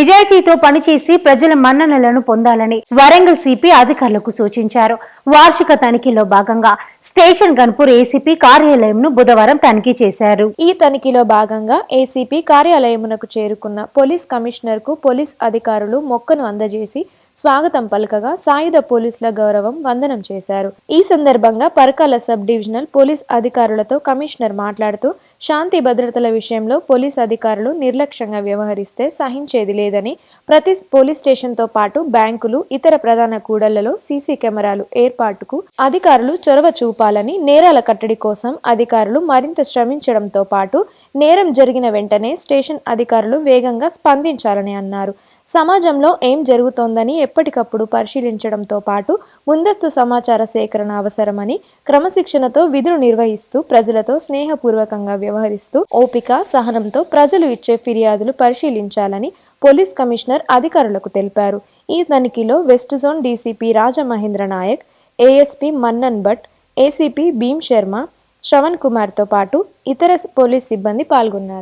నిజాయితీతో పనిచేసి ప్రజల మన్ననలను పొందాలని వరంగల్ సిపి అధికారులకు సూచించారు. వార్షిక తనిఖీలో భాగంగా స్టేషన్ గన్పూర్ ఏసీపీ కార్యాలయంను బుధవారం తనిఖీ చేశారు. ఈ తనిఖీలో భాగంగా ఏసీపీ కార్యాలయమునకు చేరుకున్న పోలీస్ కమిషనర్ కు పోలీస్ అధికారులు మొక్కను అందజేసి స్వాగతం పలకగా సాయుధ పోలీసుల గౌరవం వందనం చేశారు. ఈ సందర్భంగా పరకాల సబ్ డివిజనల్ పోలీస్ అధికారులతో కమిషనర్ మాట్లాడుతూ శాంతి భద్రతల విషయంలో పోలీస్ అధికారులు నిర్లక్ష్యంగా వ్యవహరిస్తే సహించేది లేదని, ప్రతి పోలీస్ స్టేషన్తో పాటు బ్యాంకులు, ఇతర ప్రధాన కూడళ్లలో సీసీ కెమెరాలు ఏర్పాటుకు అధికారులు చొరవ చూపాలని, నేరాల కట్టడి కోసం అధికారులు మరింత శ్రమించడంతో పాటు నేరం జరిగిన వెంటనే స్టేషన్ అధికారులు వేగంగా స్పందించాలని అన్నారు. సమాజంలో ఏం జరుగుతోందని ఎప్పటికప్పుడు పరిశీలించడంతో పాటు ముందస్తు సమాచార సేకరణ అవసరమని, క్రమశిక్షణతో విధులు నిర్వహిస్తూ ప్రజలతో స్నేహపూర్వకంగా వ్యవహరిస్తూ ఓపిక, సహనంతో ప్రజలు ఇచ్చే ఫిర్యాదులు పరిశీలించాలని పోలీస్ కమిషనర్ అధికారులకు తెలిపారు. ఈ తనిఖీలో west zone DCP Rajamahendra Nayak, ASP Mannan Bhat, ACP Bheem Sharma, Shravan కుమార్తో పాటు ఇతర పోలీస్ సిబ్బంది పాల్గొన్నారు.